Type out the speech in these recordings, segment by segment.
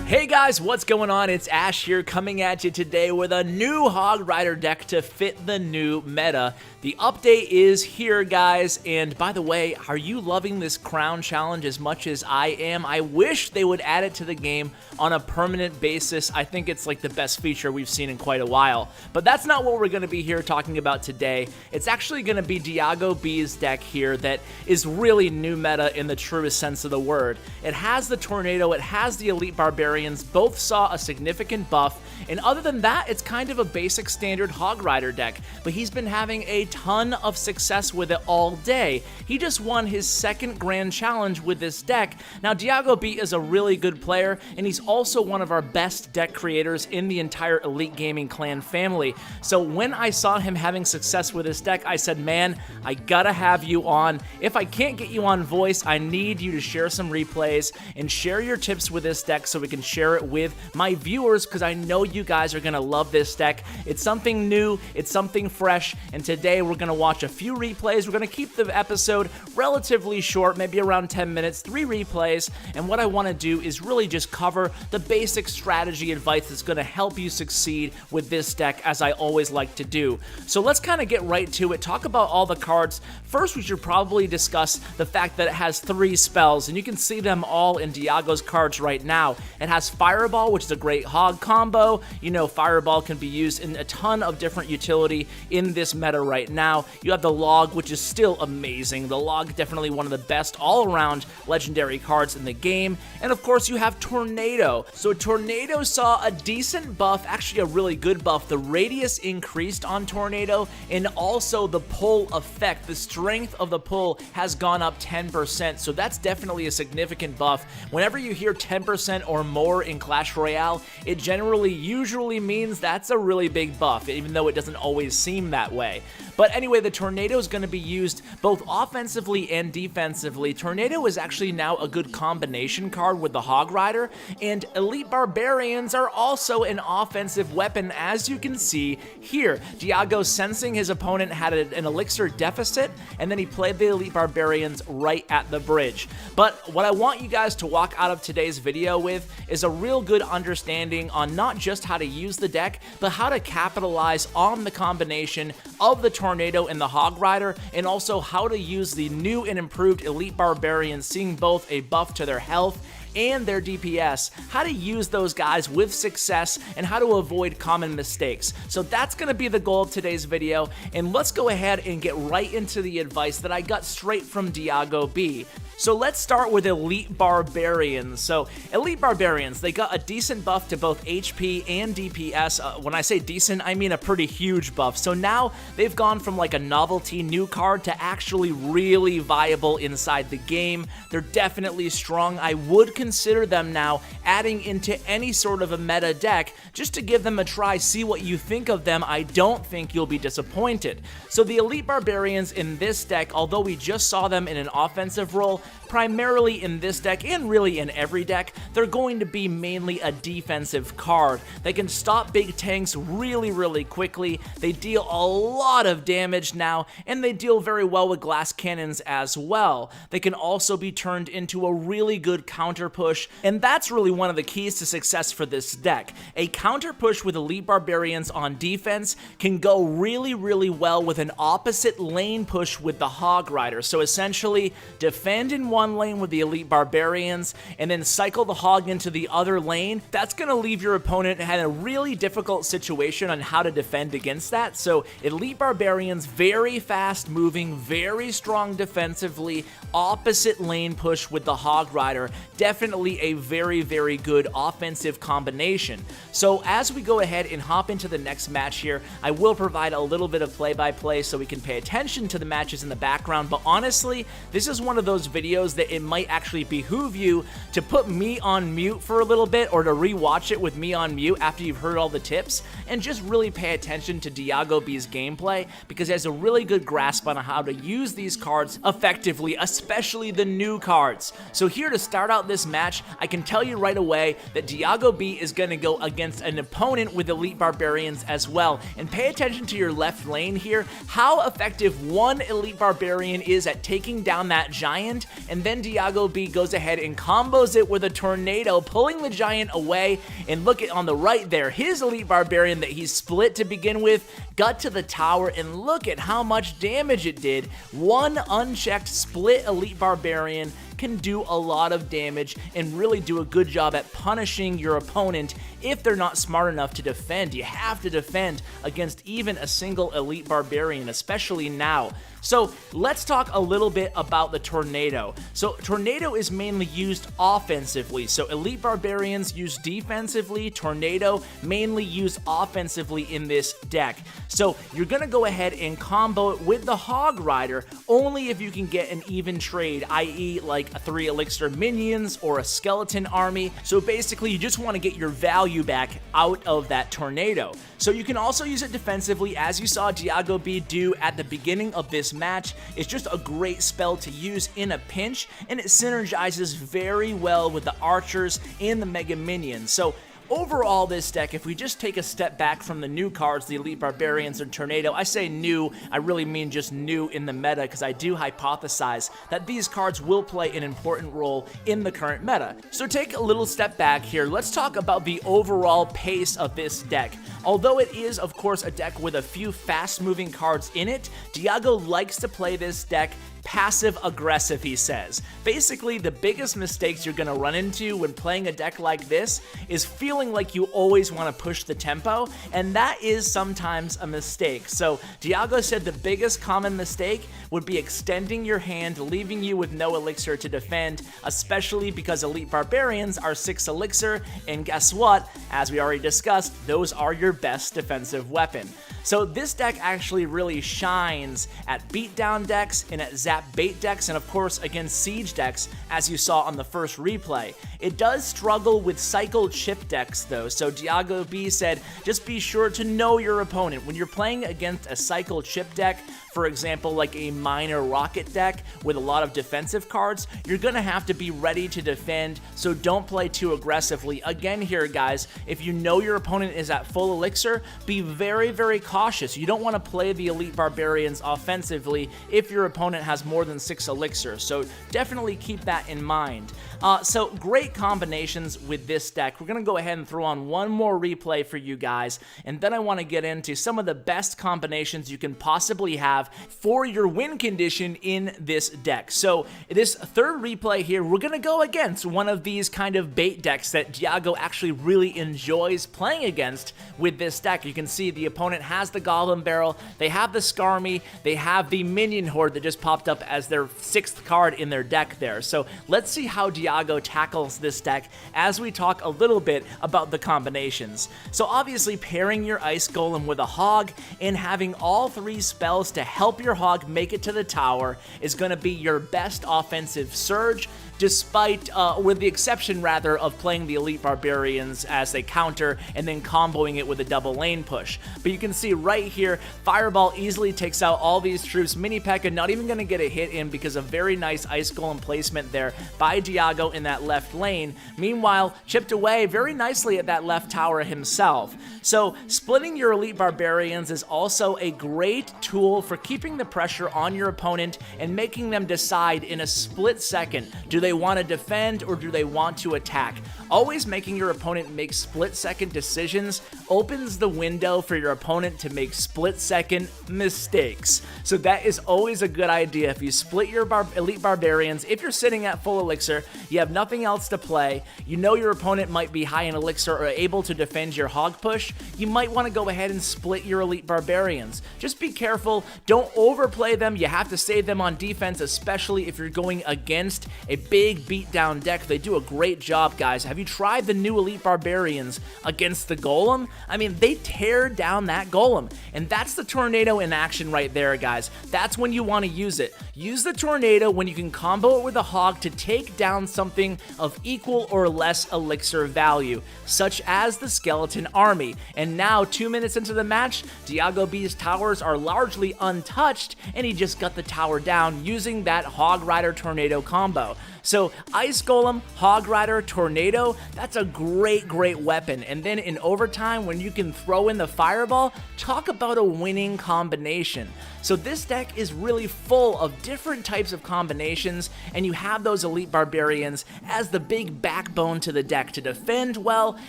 Hey guys, what's going on? It's Ash here coming at you today with a new Hog Rider deck to fit the new meta. The update is here, guys, and by the way, are you loving this crown challenge as much as I am? I wish they would add it to the game on a permanent basis. I think it's like the best feature we've seen in quite a while, but that's not what we're going to be here talking about today. It's actually going to be Diego's deck here that is really new meta in the truest sense of the word. It has the Tornado, it has the Elite Barbarians, both saw a significant buff, and other than that, it's kind of a basic standard Hog Rider deck, but he's been having a ton of success with it all day. He just won his second grand challenge with this deck. Now, Diegob is a really good player, and he's also one of our best deck creators in the entire Elite Gaming clan family. So when I saw him having success with this deck, I said, man, I gotta have you on. If I can't get you on voice, I need you to share some replays and share your tips with this deck so we can share it with my viewers, because I know you guys are gonna love this deck. It's something new, it's something fresh, and today we're gonna watch a few replays. We're gonna keep the episode relatively short, maybe around 10 minutes, 3 replays, and what I wanna do is really just cover the basic strategy advice that's gonna help you succeed with this deck, as I always like to do. So let's kind of get right to it, talk about all the cards. First, we should probably discuss the fact that it has 3 spells, and you can see them all in Diego's cards right now. It has Fireball, which is a great hog combo. You know, Fireball can be used in a ton of different utility in this meta right now. You have the Log, which is still amazing. The Log, definitely one of the best all-around legendary cards in the game. And of course, you have Tornado. So Tornado saw a decent buff, actually a really good buff. The radius increased on Tornado, and also the pull effect, the strength of the pull has gone up 10%. So that's definitely a significant buff. Whenever you hear 10% or more in Clash Royale, it usually means that's a really big buff, even though it doesn't always seem that way. But anyway, the Tornado is going to be used both offensively and defensively. Tornado is actually now a good combination card with the Hog Rider, and Elite Barbarians are also an offensive weapon, as you can see here. Diego, sensing his opponent had an elixir deficit, and then he played the Elite Barbarians right at the bridge. But what I want you guys to walk out of today's video with is a real good understanding on not just how to use the deck, but how to capitalize on the combination of the Tornado and the Hog Rider, and also how to use the new and improved Elite Barbarians, seeing both a buff to their health and their DPS, how to use those guys with success, and how to avoid common mistakes. So that's going to be the goal of today's video, and let's go ahead and get right into the advice that I got straight from Diegob. So let's start with Elite Barbarians. So Elite Barbarians, they got a decent buff to both HP and DPS. When I say decent, I mean a pretty huge buff. So now they've gone from like a novelty new card to actually really viable inside the game. They're definitely strong. I would consider them now adding into any sort of a meta deck just to give them a try, see what you think of them. I don't think you'll be disappointed. So the Elite Barbarians in this deck, although we just saw them in an offensive role, primarily in this deck and really in every deck, they're going to be mainly a defensive card. They can stop big tanks really quickly. They deal a lot of damage now, and they deal very well with glass cannons as well. They can also be turned into a really good counter push, and that's really one of the keys to success for this deck. A counter push with Elite Barbarians on defense can go really well with an opposite lane push with the Hog Rider. So essentially, defend in one lane with the Elite Barbarians, and then cycle the Hog into the other lane. That's going to leave your opponent in a really difficult situation on how to defend against that. So Elite Barbarians, very fast moving, very strong defensively, opposite lane push with the Hog Rider. Definitely a very good offensive combination. So as we go ahead and hop into the next match here, I will provide a little bit of play-by-play so we can pay attention to the matches in the background, but honestly, this is one of those videos that it might actually behoove you to put me on mute for a little bit, or to rewatch it with me on mute after you've heard all the tips, and just really pay attention to Diegob's gameplay, because he has a really good grasp on how to use these cards effectively, especially the new cards. So here to start out this match, I can tell you right away that Diegob is going to go against an opponent with Elite Barbarians as well. And pay attention to your left lane here, how effective one Elite Barbarian is at taking down that giant, and then Diegob goes ahead and combos it with a tornado, pulling the giant away. And look at on the right there, his Elite Barbarian that he split to begin with got to the tower, and look at how much damage it did. One unchecked split Elite Barbarian can do a lot of damage and really do a good job at punishing your opponent if they're not smart enough to defend. You have to defend against even a single Elite Barbarian, especially now. So let's talk a little bit about the tornado. So tornado is mainly used offensively. So Elite Barbarians use defensively, tornado mainly used offensively in this deck. So you're gonna go ahead and combo it with the Hog Rider only if you can get an even trade, i.e. like a 3 elixir minions or a skeleton army. So basically you just wanna get your value back out of that tornado. So you can also use it defensively, as you saw Diegob do at the beginning of this match. It's just a great spell to use in a pinch, and it synergizes very well with the archers and the mega minions. So overall, this deck, if we just take a step back from the new cards, the Elite Barbarians and Tornado, I say new, I really mean just new in the meta, because I do hypothesize that these cards will play an important role in the current meta. So take a little step back here, let's talk about the overall pace of this deck. Although it is, of course, a deck with a few fast-moving cards in it, Diegob likes to play this deck passive-aggressive, he says. Basically, the biggest mistakes you're going to run into when playing a deck like this is feeling like you always want to push the tempo, and that is sometimes a mistake. So Diegob said the biggest common mistake would be extending your hand, leaving you with no elixir to defend, especially because Elite Barbarians are 6 elixir, and guess what? As we already discussed, those are your best defensive weapon. So this deck actually really shines at beatdown decks and at zap bait decks, and of course against siege decks, as you saw on the first replay. It does struggle with cycle chip decks though, so Diegob said just be sure to know your opponent. When you're playing against a cycle chip deck, for example like a minor rocket deck with a lot of defensive cards, you're gonna have to be ready to defend, so don't play too aggressively. Again here guys, if you know your opponent is at full elixir, be very, very cautious. You don't want to play the Elite Barbarians offensively if your opponent has more than 6 elixir, so definitely keep that in mind. So great combinations with this deck. We're going to go ahead and throw on one more replay for you guys, and then I want to get into some of the best combinations you can possibly have for your win condition in this deck. So this third replay here, we're going to go against one of these kind of bait decks that Diegob actually really enjoys playing against with this deck. You can see the opponent has the Goblin Barrel, they have the Skarmy, they have the Minion Horde that just popped up as their 6th card in their deck there. So let's see how Diegob tackles this deck as we talk a little bit about the combinations. So obviously pairing your Ice Golem with a Hog and having all 3 spells to help your Hog make it to the tower is going to be your best offensive surge, despite, with the exception rather, of playing the Elite Barbarians as they counter and then comboing it with a double lane push. But you can see right here, Fireball easily takes out all these troops. Mini P.E.K.K.A not even going to get a hit in because of very nice Ice Golem placement there by Diegob in that left lane. Meanwhile, chipped away very nicely at that left tower himself. So splitting your Elite Barbarians is also a great tool for keeping the pressure on your opponent and making them decide in a split second, do they want to defend or do they want to attack? Always making your opponent make split-second decisions opens the window for your opponent to make split-second mistakes. So that is always a good idea. If you split your Elite Barbarians, if you're sitting at full elixir, you have nothing else to play, you know your opponent might be high in elixir or able to defend your hog push, you might want to go ahead and split your Elite Barbarians. Just be careful, don't overplay them, you have to save them on defense, especially if you're going against a big beatdown deck. They do a great job, guys. Have you tried the new Elite Barbarians against the Golem? I mean, they tear down that Golem, and that's the Tornado in action right there, guys. That's when you want to use it. Use the Tornado when you can combo it with a Hog to take down something of equal or less elixir value, such as the Skeleton Army. And now, 2 minutes into the match, Diegob's towers are largely untouched, and he just got the tower down using that Hog Rider Tornado combo. So Ice Golem, Hog Rider, Tornado, that's a great weapon. And then in overtime, when you can throw in the Fireball, talk about a winning combination. So this deck is really full of different types of combinations, and you have those Elite Barbarians as the big backbone to the deck to defend well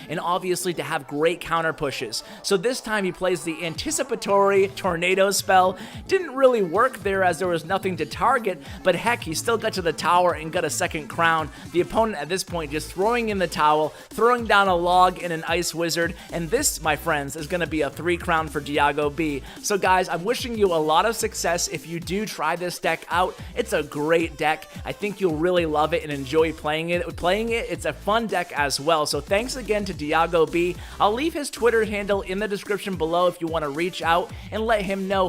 and obviously to have great counter pushes. So this time he plays the anticipatory Tornado spell. Didn't really work there as there was nothing to target, but heck, he still got to the tower and got a second crown. The opponent at this point just throwing in the towel, throwing down a log and an Ice Wizard, and this, my friends, is going to be a 3 crown for Diegob. So guys, I'm wishing you a lot of success if you do try this deck out. It's a great deck. I think you'll really love it and enjoy playing it. It's a fun deck as well. So thanks again to Diegob. I'll leave his Twitter handle in the description below if you want to reach out and let him know,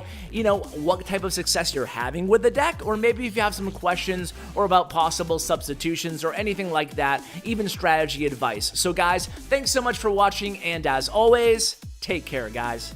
what type of success you're having with the deck, or maybe if you have some questions or about possible substitutions or anything like that, even strategy advice. So guys, thanks so much for watching, and as always, take care, guys.